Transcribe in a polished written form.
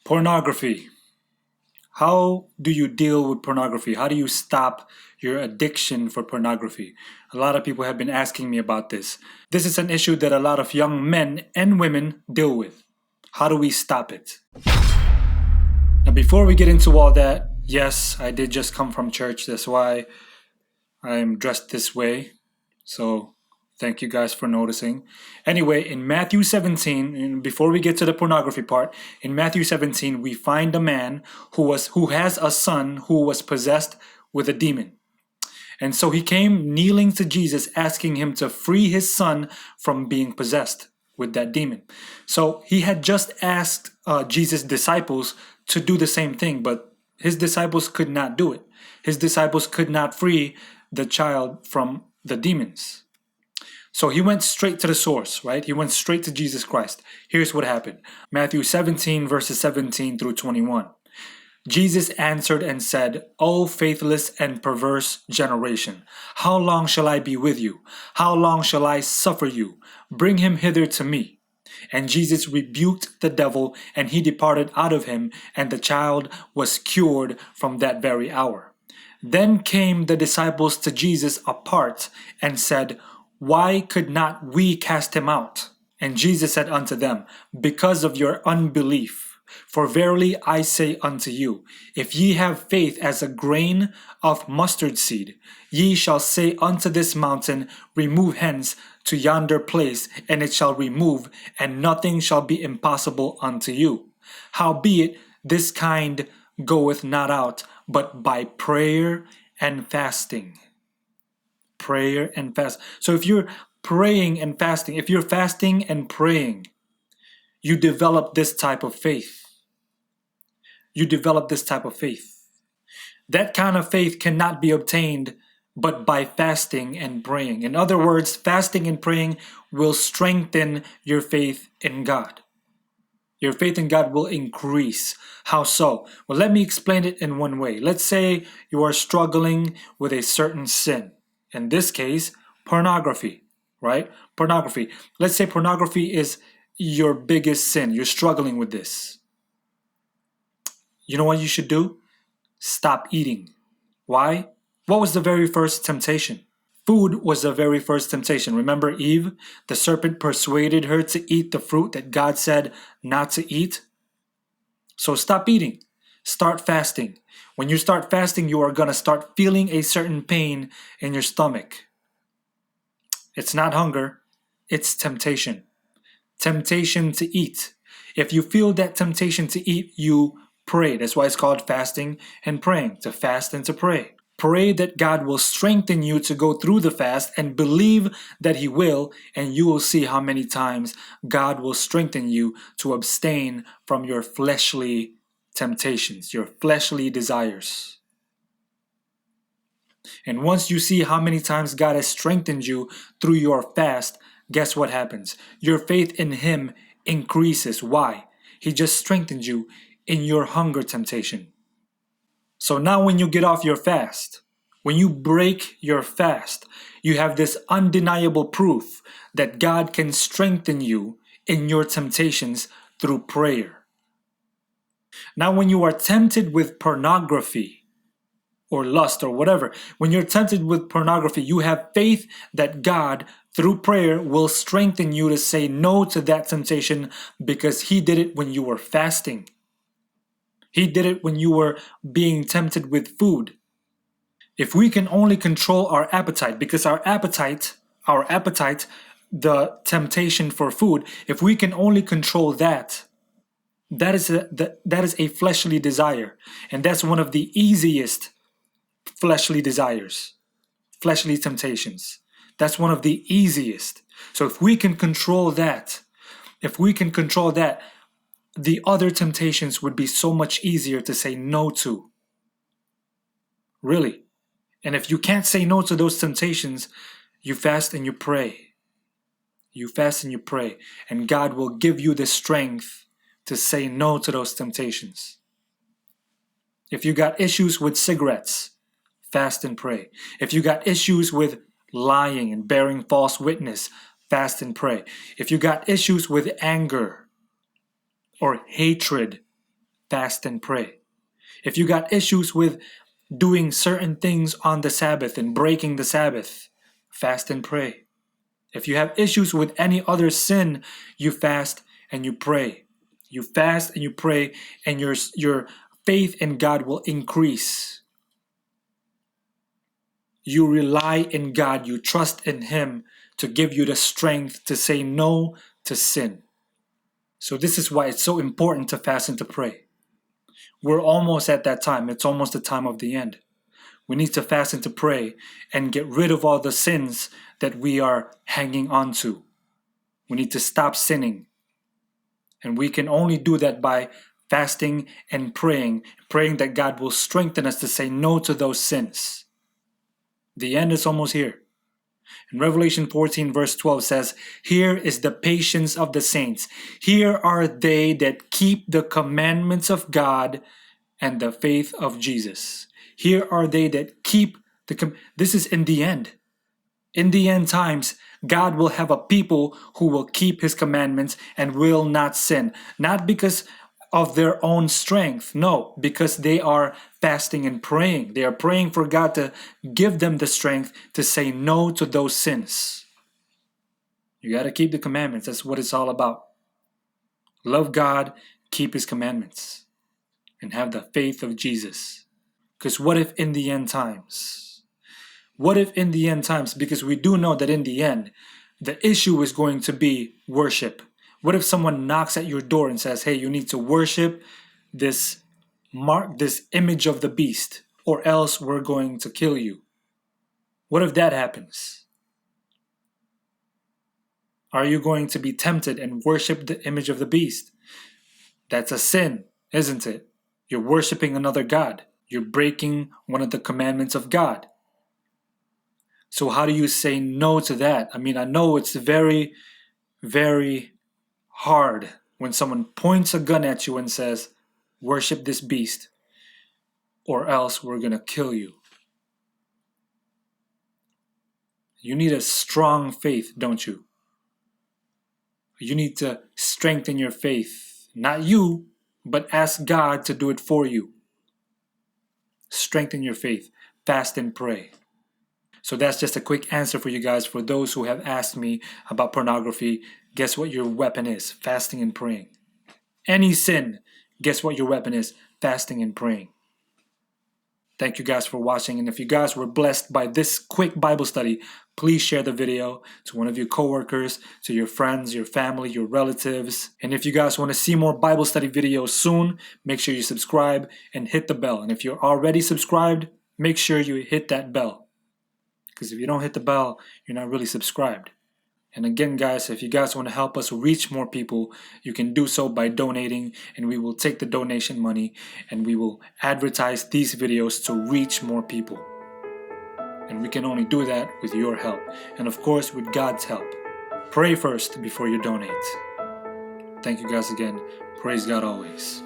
Pornography. How do you deal with pornography? How do you stop your addiction for pornography? A lot of people have been asking me about this. This is an issue that a lot of young men and women deal with. How do we stop it? Now, before we get into all that, yes, I did just come from church. That's why I'm dressed this way. So thank you guys for noticing. Anyway, in Matthew 17, and before we get to the pornography part, in Matthew 17, we find a man who has a son who was possessed with a demon. And so he came kneeling to Jesus, asking him to free his son from being possessed with that demon. So he had just asked Jesus' disciples to do the same thing, but his disciples could not do it. His disciples could not free the child from the demons. So he went straight to the source, right? He went straight to Jesus Christ. Here's what happened. Matthew 17, verses 17 through 21. Jesus answered and said, O faithless and perverse generation, how long shall I be with you? How long shall I suffer you? Bring him hither to me. And Jesus rebuked the devil, and he departed out of him, and the child was cured from that very hour. Then came the disciples to Jesus apart, and said, Why could not we cast him out? And Jesus said unto them, Because of your unbelief. For verily I say unto you, if ye have faith as a grain of mustard seed, ye shall say unto this mountain, Remove hence to yonder place, and it shall remove, and nothing shall be impossible unto you. Howbeit, this kind goeth not out, but by prayer and fasting. Prayer and fast. So if you're praying and fasting, if you're fasting and praying, you develop this type of faith. You develop this type of faith. That kind of faith cannot be obtained but by fasting and praying. In other words, fasting and praying will strengthen your faith in God. Your faith in God will increase. How so? Well, let me explain it in one way. Let's say you are struggling with a certain sin. In this case, pornography, right? Pornography. Let's say pornography is your biggest sin. You're struggling with this. You know what you should do? Stop eating. Why? What was the very first temptation? Food was the very first temptation. Remember Eve? The serpent persuaded her to eat the fruit that God said not to eat. So stop eating. Start fasting. When you start fasting, you are going to start feeling a certain pain in your stomach. It's not hunger. It's temptation. Temptation to eat. If you feel that temptation to eat, you pray. That's why it's called fasting and praying, to fast and to pray. Pray that God will strengthen you to go through the fast and believe that He will, and you will see how many times God will strengthen you to abstain from your fleshly temptations, your fleshly desires. And once you see how many times God has strengthened you through your fast, guess what happens? Your faith in Him increases. Why? He just strengthened you in your hunger temptation. So now when you get off your fast, when you break your fast, you have this undeniable proof that God can strengthen you in your temptations through prayer. Now when you are tempted with pornography or lust or whatever, when you're tempted with pornography, you have faith that God, through prayer, will strengthen you to say no to that temptation because He did it when you were fasting. He did it when you were being tempted with food. If we can only control our appetite, because our appetite, the temptation for food, if we can only control that, that is a fleshly desire. And that's one of the easiest fleshly desires, fleshly temptations. That's one of the easiest. So if we can control that, the other temptations would be so much easier to say no to. Really. And if you can't say no to those temptations, you fast and you pray. You fast and you pray. And God will give you the strength to say no to those temptations. If you got issues with cigarettes, fast and pray. If you got issues with lying and bearing false witness, fast and pray. If you got issues with anger, or hatred, fast and pray. If you got issues with doing certain things on the Sabbath and breaking the Sabbath, fast and pray. If you have issues with any other sin, you fast and you pray. You fast and you pray, and your faith in God will increase. You rely in God, you trust in Him to give you the strength to say no to sin. So this is why it's so important to fast and to pray. We're almost at that time. It's almost the time of the end. We need to fast and to pray and get rid of all the sins that we are hanging on to. We need to stop sinning. And we can only do that by fasting and praying that God will strengthen us to say no to those sins. The end is almost here. In Revelation 14 verse 12 says, "Here is the patience of the saints. Here are they that keep the commandments of God and the faith of Jesus." Here are they that keep this is in the end. In the end times, God will have a people who will keep His commandments and will not sin. Not because of their own strength, no, because they are fasting and praying. They are praying for God to give them the strength to say no to those sins. You got to keep the commandments. That's what it's all about. Love God, keep His commandments, and have the faith of Jesus. Because what if in the end times? What if in the end times? Because we do know that in the end, the issue is going to be worship. What if someone knocks at your door and says, "Hey, you need to worship this image of the beast, or else we're going to kill you"? What if that happens? Are you going to be tempted and worship the image of the beast? That's a sin, isn't it? You're worshiping another god. You're breaking one of the commandments of God. So how do you say no to that? I mean, I know it's very, very hard when someone points a gun at you and says, "Worship this beast, or else we're going to kill you." You need a strong faith, don't you? You need to strengthen your faith. Not you, but ask God to do it for you. Strengthen your faith. Fast and pray. So that's just a quick answer for you guys. For those who have asked me about pornography, guess what your weapon is? Fasting and praying. Any sin, guess what your weapon is? Fasting and praying. Thank you guys for watching. And if you guys were blessed by this quick Bible study, please share the video to one of your coworkers, to your friends, your family, your relatives. And if you guys want to see more Bible study videos soon, make sure you subscribe and hit the bell. And if you're already subscribed, make sure you hit that bell. Because if you don't hit the bell, you're not really subscribed. And again, guys, if you guys want to help us reach more people, you can do so by donating, and we will take the donation money and we will advertise these videos to reach more people. And we can only do that with your help, and of course with God's help. Pray first before you donate. Thank you guys again. Praise God always.